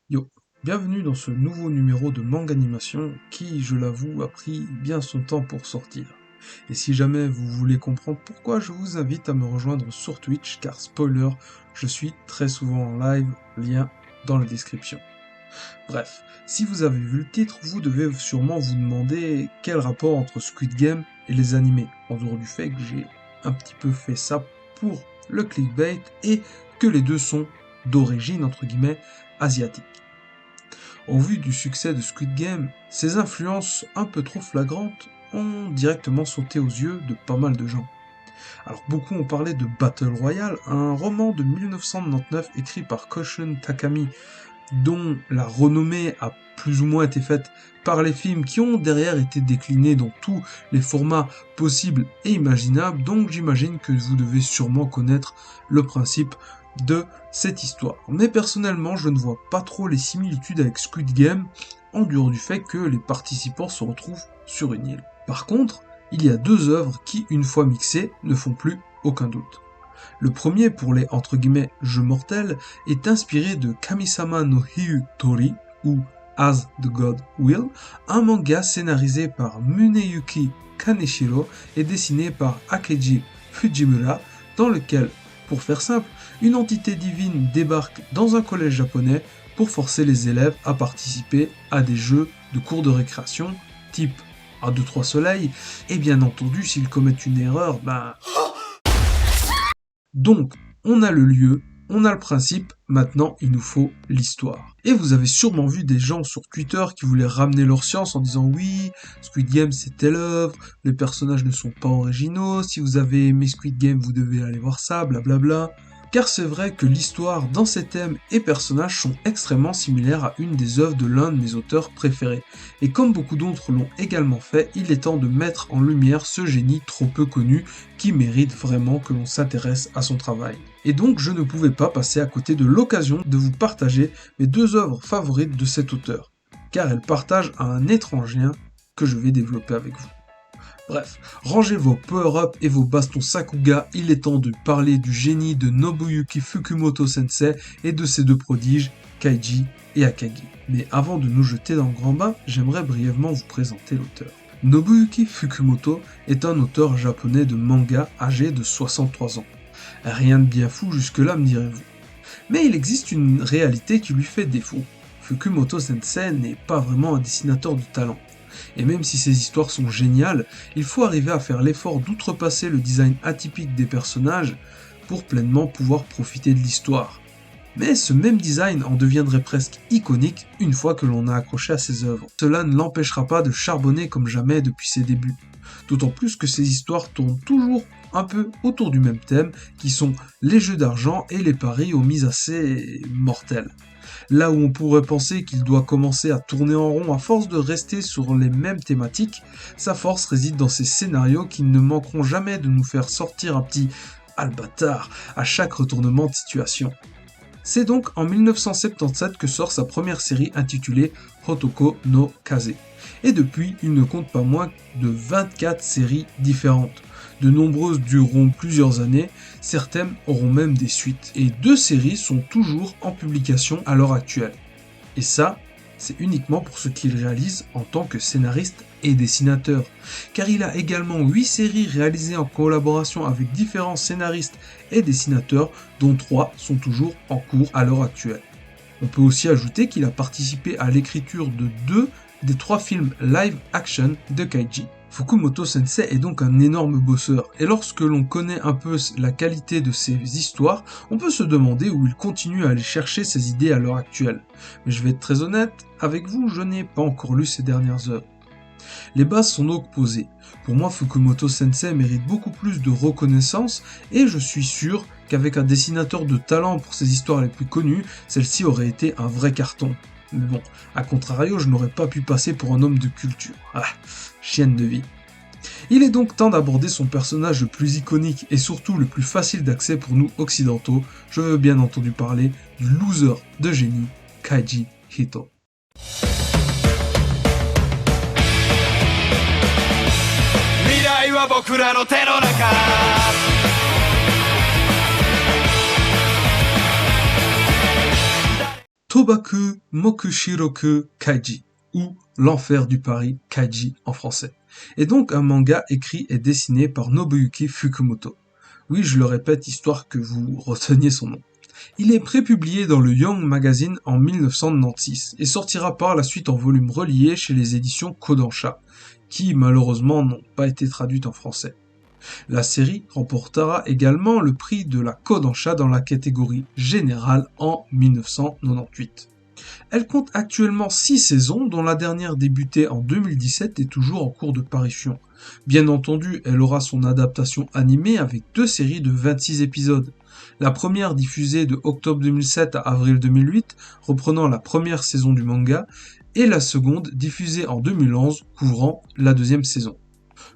Yo, bienvenue dans ce nouveau numéro de Manga Animation qui, je l'avoue, a pris bien son temps pour sortir. Et si jamais vous voulez comprendre pourquoi, je vous invite à me rejoindre sur Twitch car spoiler, je suis très souvent en live, lien dans la description. Bref, si vous avez vu le titre, vous devez sûrement vous demander quel rapport entre Squid Game et les animés, en dehors du fait que j'ai un petit peu fait ça pour le clickbait et que les deux sont d'origine entre guillemets asiatique. Au vu du succès de Squid Game, ses influences un peu trop flagrantes ont directement sauté aux yeux de pas mal de gens. Alors beaucoup ont parlé de Battle Royale, un roman de 1999 écrit par Koushun Takami, dont la renommée a plus ou moins été faite par les films qui ont derrière été déclinés dans tous les formats possibles et imaginables, donc j'imagine que vous devez sûrement connaître le principe de cette histoire. Mais personnellement, je ne vois pas trop les similitudes avec Squid Game, en dehors du fait que les participants se retrouvent sur une île. Par contre, il y a deux œuvres qui, une fois mixées, ne font plus aucun doute. Le premier, pour les entre guillemets jeux mortels, est inspiré de Kamisama no Hiyutori, ou As the God Will, un manga scénarisé par Muneyuki Kaneshiro et dessiné par Akeji Fujimura, dans lequel, pour faire simple, une entité divine débarque dans un collège japonais pour forcer les élèves à participer à des jeux de cours de récréation, type 1, 2, 3 soleils, et bien entendu, s'ils commettent une erreur, Donc, on a le lieu, on a le principe, maintenant il nous faut l'histoire. Et vous avez sûrement vu des gens sur Twitter qui voulaient ramener leur science en disant oui, Squid Game c'est telle œuvre, les personnages ne sont pas originaux, si vous avez aimé Squid Game vous devez aller voir ça, blablabla. Car c'est vrai que l'histoire dans ses thèmes et personnages sont extrêmement similaires à une des œuvres de l'un de mes auteurs préférés. Et comme beaucoup d'autres l'ont également fait, il est temps de mettre en lumière ce génie trop peu connu qui mérite vraiment que l'on s'intéresse à son travail. Et donc je ne pouvais pas passer à côté de l'occasion de vous partager mes deux œuvres favorites de cet auteur, car elles partagent un étrange lien que je vais développer avec vous. Bref, rangez vos power-up et vos bastons Sakuga, il est temps de parler du génie de Nobuyuki Fukumoto Sensei et de ses deux prodiges, Kaiji et Akagi. Mais avant de nous jeter dans le grand bain, j'aimerais brièvement vous présenter l'auteur. Nobuyuki Fukumoto est un auteur japonais de manga âgé de 63 ans. Rien de bien fou jusque-là, me direz-vous. Mais il existe une réalité qui lui fait défaut. Fukumoto Sensei n'est pas vraiment un dessinateur de talent. Et même si ces histoires sont géniales, il faut arriver à faire l'effort d'outrepasser le design atypique des personnages pour pleinement pouvoir profiter de l'histoire. Mais ce même design en deviendrait presque iconique une fois que l'on a accroché à ses œuvres. Cela ne l'empêchera pas de charbonner comme jamais depuis ses débuts. D'autant plus que ces histoires tournent toujours un peu autour du même thème, qui sont les jeux d'argent et les paris aux mises assez mortelles. Là où on pourrait penser qu'il doit commencer à tourner en rond à force de rester sur les mêmes thématiques, sa force réside dans ses scénarios qui ne manqueront jamais de nous faire sortir un petit « albatard » à chaque retournement de situation. C'est donc en 1977 que sort sa première série intitulée Hotoko no Kaze. Et depuis, il ne compte pas moins de 24 séries différentes. De nombreuses dureront plusieurs années, certaines auront même des suites. Et 2 séries sont toujours en publication à l'heure actuelle. Et ça, c'est uniquement pour ce qu'il réalise en tant que scénariste et dessinateur. Car il a également 8 séries réalisées en collaboration avec différents scénaristes et dessinateurs, dont 3 sont toujours en cours à l'heure actuelle. On peut aussi ajouter qu'il a participé à l'écriture de 2 des 3 films live action de Kaiji. Fukumoto Sensei est donc un énorme bosseur, et lorsque l'on connaît un peu la qualité de ses histoires, on peut se demander où il continue à aller chercher ses idées à l'heure actuelle. Mais je vais être très honnête, avec vous, je n'ai pas encore lu ses dernières œuvres. Les bases sont donc posées. Pour moi, Fukumoto Sensei mérite beaucoup plus de reconnaissance, et je suis sûr qu'avec un dessinateur de talent pour ses histoires les plus connues, celle-ci aurait été un vrai carton. Mais bon, à contrario, je n'aurais pas pu passer pour un homme de culture. Ah, chienne de vie. Il est donc temps d'aborder son personnage le plus iconique et surtout le plus facile d'accès pour nous occidentaux. Je veux bien entendu parler du loser de génie, Kaiji Hito. Tobaku Mokushiroku Kaiji, ou L'Enfer du Paris Kaiji en français, est donc un manga écrit et dessiné par Nobuyuki Fukumoto. Oui, je le répète, histoire que vous reteniez son nom. Il est prépublié dans le Young Magazine en 1996 et sortira par la suite en volume relié chez les éditions Kodansha, qui malheureusement n'ont pas été traduites en français. La série remportera également le prix de la Kodansha dans la catégorie générale en 1998. Elle compte actuellement 6 saisons, dont la dernière débutée en 2017 est toujours en cours de parution. Bien entendu, elle aura son adaptation animée avec 2 séries de 26 épisodes. La première diffusée de octobre 2007 à avril 2008, reprenant la première saison du manga, et la seconde diffusée en 2011, couvrant la deuxième saison.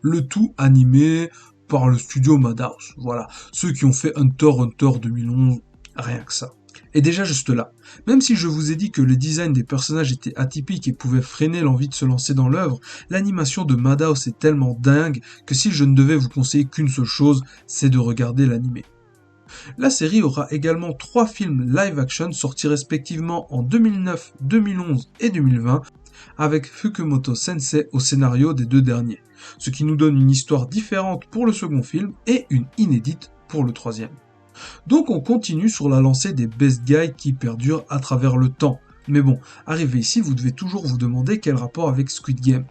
Le tout animé par le studio Madhouse, voilà, ceux qui ont fait Hunter x Hunter 2011, rien que ça. Et déjà juste là, même si je vous ai dit que le design des personnages était atypique et pouvait freiner l'envie de se lancer dans l'œuvre, l'animation de Madhouse est tellement dingue que si je ne devais vous conseiller qu'une seule chose, c'est de regarder l'animé. La série aura également 3 films live-action sortis respectivement en 2009, 2011 et 2020, avec Fukumoto Sensei au scénario des 2 derniers, ce qui nous donne une histoire différente pour le second film et une inédite pour le troisième. Donc on continue sur la lancée des best guys qui perdurent à travers le temps. Mais bon, arrivé ici, vous devez toujours vous demander quel rapport avec Squid Game.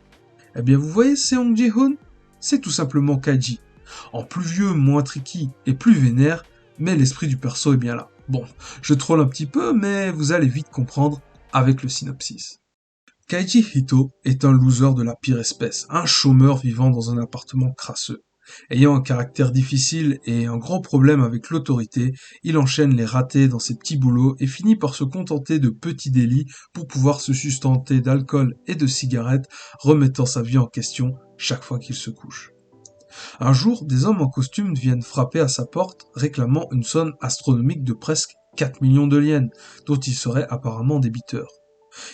Eh bien vous voyez Seong Ji-hoon, c'est tout simplement Kaiji. En plus vieux, moins tricky et plus vénère, mais l'esprit du perso est bien là. Bon, je troll un petit peu, mais vous allez vite comprendre avec le synopsis. Kaiji Hito est un loser de la pire espèce, un chômeur vivant dans un appartement crasseux. Ayant un caractère difficile et un grand problème avec l'autorité, il enchaîne les ratés dans ses petits boulots et finit par se contenter de petits délits pour pouvoir se sustenter d'alcool et de cigarettes, remettant sa vie en question chaque fois qu'il se couche. Un jour, des hommes en costume viennent frapper à sa porte, réclamant une somme astronomique de presque 4 millions de yens, dont il serait apparemment débiteur.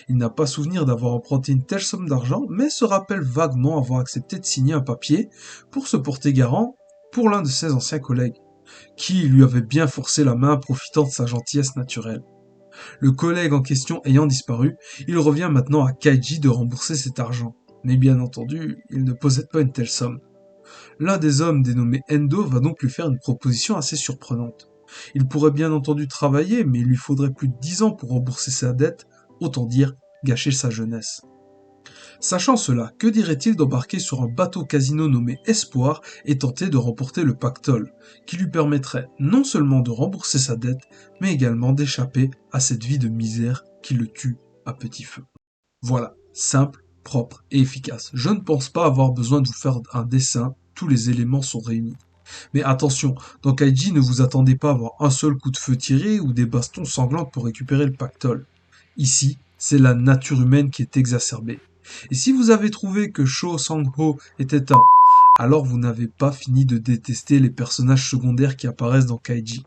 Il n'a pas souvenir d'avoir emprunté une telle somme d'argent, mais se rappelle vaguement avoir accepté de signer un papier pour se porter garant pour l'un de ses anciens collègues, qui lui avait bien forcé la main profitant de sa gentillesse naturelle. Le collègue en question ayant disparu, il revient maintenant à Kaiji de rembourser cet argent, mais bien entendu, il ne possède pas une telle somme. L'un des hommes dénommé Endo va donc lui faire une proposition assez surprenante. Il pourrait bien entendu travailler, mais il lui faudrait plus de 10 ans pour rembourser sa dette, autant dire gâcher sa jeunesse. Sachant cela, que dirait-il d'embarquer sur un bateau casino nommé Espoir et tenter de remporter le pactole, qui lui permettrait non seulement de rembourser sa dette, mais également d'échapper à cette vie de misère qui le tue à petit feu. Voilà, simple, propre et efficace. Je ne pense pas avoir besoin de vous faire un dessin, tous les éléments sont réunis. Mais attention, dans Kaiji, ne vous attendez pas à avoir un seul coup de feu tiré ou des bastons sanglantes pour récupérer le pactole. Ici, c'est la nature humaine qui est exacerbée. Et si vous avez trouvé que Cho Sang-ho était un alors vous n'avez pas fini de détester les personnages secondaires qui apparaissent dans Kaiji.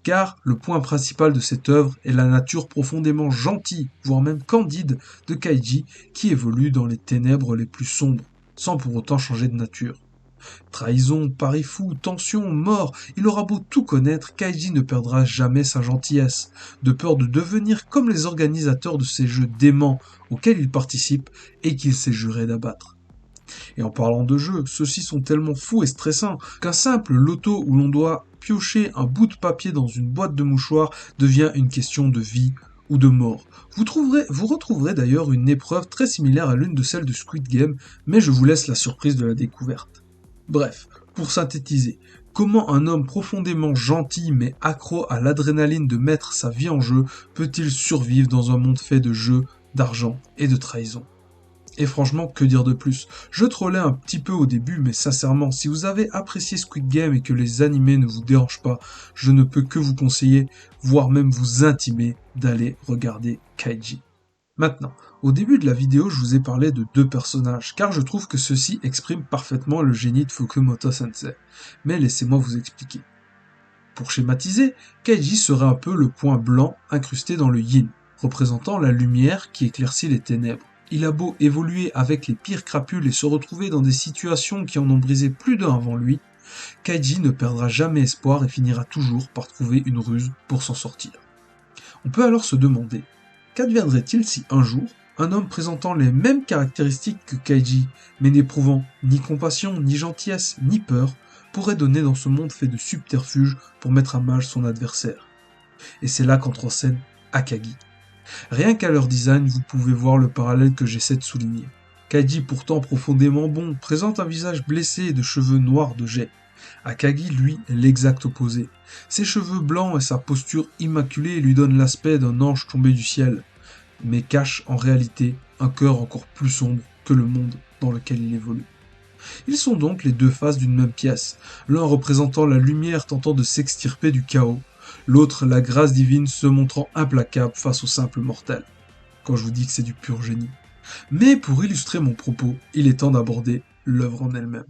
Car le point principal de cette œuvre est la nature profondément gentille, voire même candide, de Kaiji qui évolue dans les ténèbres les plus sombres, sans pour autant changer de nature. Trahison, pari fou, tension, mort, il aura beau tout connaître, Kaiji ne perdra jamais sa gentillesse, de peur de devenir comme les organisateurs de ces jeux déments auxquels il participe et qu'il s'est juré d'abattre. Et en parlant de jeux, ceux-ci sont tellement fous et stressants qu'un simple loto où l'on doit piocher un bout de papier dans une boîte de mouchoirs devient une question de vie ou de mort. Vous retrouverez d'ailleurs une épreuve très similaire à l'une de celles de Squid Game, mais je vous laisse la surprise de la découverte. Bref, pour synthétiser, comment un homme profondément gentil mais accro à l'adrénaline de mettre sa vie en jeu peut-il survivre dans un monde fait de jeux, d'argent et de trahison ? Et franchement, que dire de plus ? Je trollais un petit peu au début, mais sincèrement, si vous avez apprécié Squid Game et que les animés ne vous dérangent pas, je ne peux que vous conseiller, voire même vous intimer, d'aller regarder Kaiji. Maintenant, au début de la vidéo, je vous ai parlé de 2 personnages, car je trouve que ceux-ci expriment parfaitement le génie de Fukumoto Sensei. Mais laissez-moi vous expliquer. Pour schématiser, Kaiji serait un peu le point blanc incrusté dans le yin, représentant la lumière qui éclaircit les ténèbres. Il a beau évoluer avec les pires crapules et se retrouver dans des situations qui en ont brisé plus d'un avant lui, Kaiji ne perdra jamais espoir et finira toujours par trouver une ruse pour s'en sortir. On peut alors se demander, Qu'adviendrait-il si un jour, un homme présentant les mêmes caractéristiques que Kaiji, mais n'éprouvant ni compassion, ni gentillesse, ni peur, pourrait donner dans ce monde fait de subterfuges pour mettre à mal son adversaire? Et c'est là qu'entre en scène Akagi. Rien qu'à leur design, vous pouvez voir le parallèle que j'essaie de souligner. Kaiji, pourtant profondément bon, présente un visage blessé et de cheveux noirs de jet. Akagi, lui, est l'exact opposé. Ses cheveux blancs et sa posture immaculée lui donnent l'aspect d'un ange tombé du ciel, mais cachent en réalité un cœur encore plus sombre que le monde dans lequel il évolue. Ils sont donc les deux faces d'une même pièce, l'un représentant la lumière tentant de s'extirper du chaos, l'autre la grâce divine se montrant implacable face aux simples mortels. Quand je vous dis que c'est du pur génie. Mais pour illustrer mon propos, il est temps d'aborder l'œuvre en elle-même.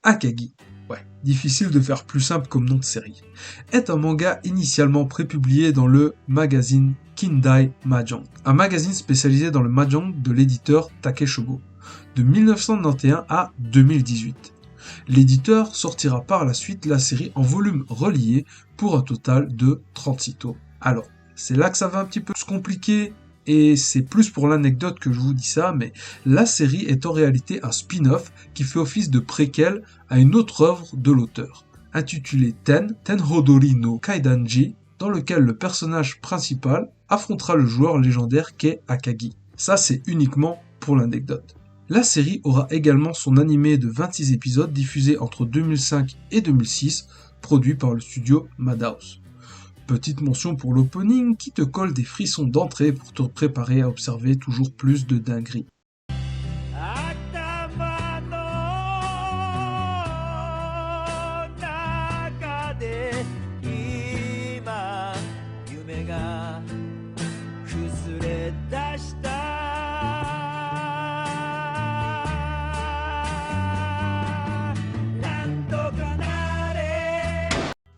Akagi, ouais, difficile de faire plus simple comme nom de série, est un manga initialement prépublié dans le magazine Kindai Mahjong, un magazine spécialisé dans le mahjong de l'éditeur Takeshogo, de 1991 à 2018. L'éditeur sortira par la suite la série en volume relié pour un total de 36 tomes. Alors, c'est là que ça va un petit peu se compliquer, et c'est plus pour l'anecdote que je vous dis ça, mais la série est en réalité un spin-off qui fait office de préquel à une autre œuvre de l'auteur, intitulée Tenhodori no Kaidanji, dans lequel le personnage principal affrontera le joueur légendaire qu'est Akagi. Ça, c'est uniquement pour l'anecdote. La série aura également son animé de 26 épisodes diffusé entre 2005 et 2006, produit par le studio Madhouse. Petite mention pour l'opening qui te colle des frissons d'entrée pour te préparer à observer toujours plus de dingueries.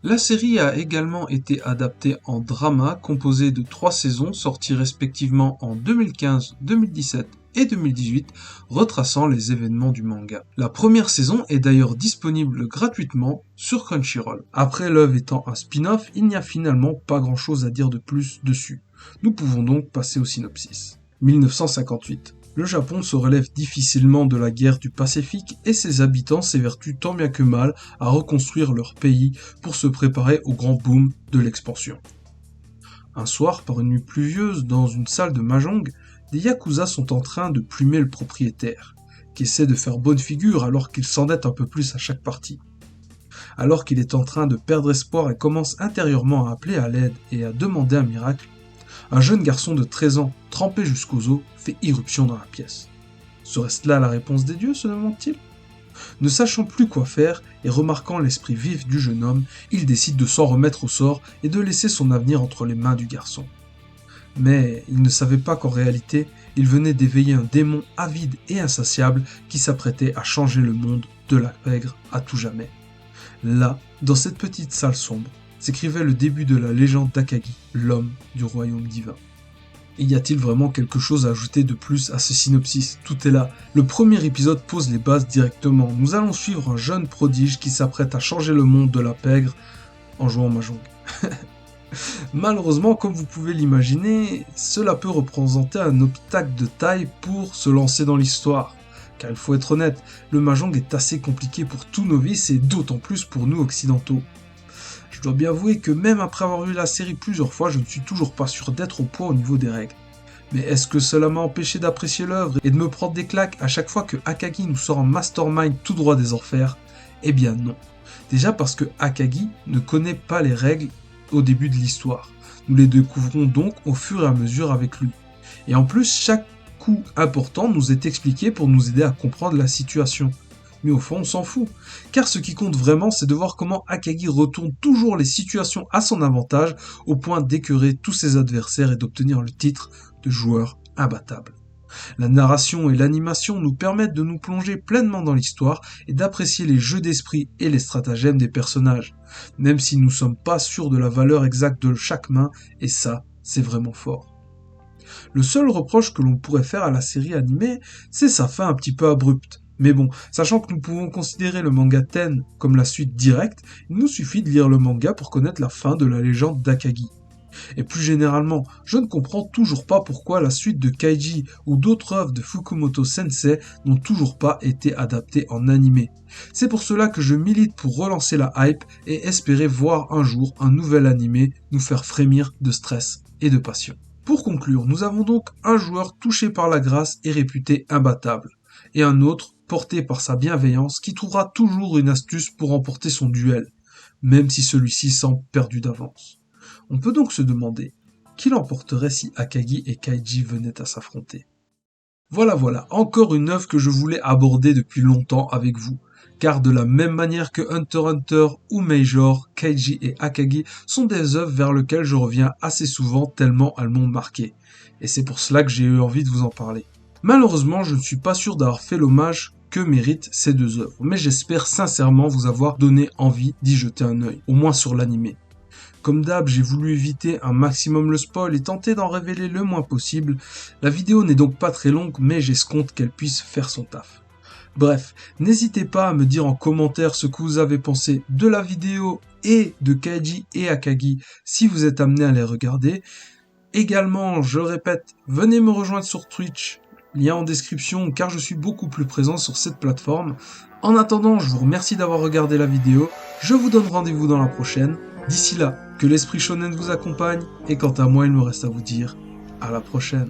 La série a également été adaptée en drama composé de 3 saisons sorties respectivement en 2015, 2017 et 2018, retraçant les événements du manga. La première saison est d'ailleurs disponible gratuitement sur Crunchyroll. Après l'œuvre étant un spin-off, il n'y a finalement pas grand chose à dire de plus dessus. Nous pouvons donc passer au synopsis. 1958. Le Japon se relève difficilement de la guerre du Pacifique et ses habitants s'évertuent tant bien que mal à reconstruire leur pays pour se préparer au grand boom de l'expansion. Un soir, par une nuit pluvieuse, dans une salle de mahjong, des yakuza sont en train de plumer le propriétaire, qui essaie de faire bonne figure alors qu'il s'endette un peu plus à chaque partie. Alors qu'il est en train de perdre espoir et commence intérieurement à appeler à l'aide et à demander un miracle, un jeune garçon de 13 ans, trempé jusqu'aux os, fait irruption dans la pièce. Serait-ce là la réponse des dieux, se demande-t-il ? Ne sachant plus quoi faire et remarquant l'esprit vif du jeune homme, il décide de s'en remettre au sort et de laisser son avenir entre les mains du garçon. Mais il ne savait pas qu'en réalité, il venait d'éveiller un démon avide et insatiable qui s'apprêtait à changer le monde de la pègre à tout jamais. Là, dans cette petite salle sombre, s'écrivait le début de la légende d'Akagi, l'homme du royaume divin. Et y a-t-il vraiment quelque chose à ajouter de plus à ce synopsis ? Tout est là. Le premier épisode pose les bases directement. Nous allons suivre un jeune prodige qui s'apprête à changer le monde de la pègre en jouant mahjong. Malheureusement, comme vous pouvez l'imaginer, cela peut représenter un obstacle de taille pour se lancer dans l'histoire. Car il faut être honnête, le mahjong est assez compliqué pour tout novice et d'autant plus pour nous occidentaux. Je dois bien avouer que même après avoir vu la série plusieurs fois, je ne suis toujours pas sûr d'être au point au niveau des règles. Mais est-ce que cela m'a empêché d'apprécier l'œuvre et de me prendre des claques à chaque fois que Akagi nous sort un mastermind tout droit des enfers ? Eh bien non. Déjà parce que Akagi ne connaît pas les règles au début de l'histoire. Nous les découvrons donc au fur et à mesure avec lui. Et en plus, chaque coup important nous est expliqué pour nous aider à comprendre la situation. Mais au fond, on s'en fout. Car ce qui compte vraiment, c'est de voir comment Akagi retourne toujours les situations à son avantage, au point d'écœurer tous ses adversaires et d'obtenir le titre de joueur imbattable. La narration et l'animation nous permettent de nous plonger pleinement dans l'histoire et d'apprécier les jeux d'esprit et les stratagèmes des personnages, même si nous ne sommes pas sûrs de la valeur exacte de chaque main, et ça, c'est vraiment fort. Le seul reproche que l'on pourrait faire à la série animée, c'est sa fin un petit peu abrupte. Mais bon, sachant que nous pouvons considérer le manga Ten comme la suite directe, il nous suffit de lire le manga pour connaître la fin de la légende d'Akagi. Et plus généralement, je ne comprends toujours pas pourquoi la suite de Kaiji ou d'autres œuvres de Fukumoto Sensei n'ont toujours pas été adaptées en animé. C'est pour cela que je milite pour relancer la hype et espérer voir un jour un nouvel animé nous faire frémir de stress et de passion. Pour conclure, nous avons donc un joueur touché par la grâce et réputé imbattable, et un autre porté par sa bienveillance qui trouvera toujours une astuce pour remporter son duel, même si celui-ci semble perdu d'avance. On peut donc se demander qui l'emporterait si Akagi et Kaiji venaient à s'affronter. Voilà, encore une œuvre que je voulais aborder depuis longtemps avec vous, car de la même manière que Hunter x Hunter ou Major, Kaiji et Akagi sont des œuvres vers lesquelles je reviens assez souvent tellement elles m'ont marqué, et c'est pour cela que j'ai eu envie de vous en parler. Malheureusement, je ne suis pas sûr d'avoir fait l'hommage que méritent ces deux œuvres, mais j'espère sincèrement vous avoir donné envie d'y jeter un œil, au moins sur l'animé. Comme d'hab, j'ai voulu éviter un maximum le spoil et tenter d'en révéler le moins possible. La vidéo n'est donc pas très longue, mais j'escompte qu'elle puisse faire son taf. Bref, n'hésitez pas à me dire en commentaire ce que vous avez pensé de la vidéo et de Kaiji et Akagi si vous êtes amené à les regarder. Également, je répète, venez me rejoindre sur Twitch, lien en description car je suis beaucoup plus présent sur cette plateforme. En attendant, je vous remercie d'avoir regardé la vidéo, je vous donne rendez-vous dans la prochaine. D'ici là, que l'esprit shonen vous accompagne, et quant à moi, il me reste à vous dire à la prochaine.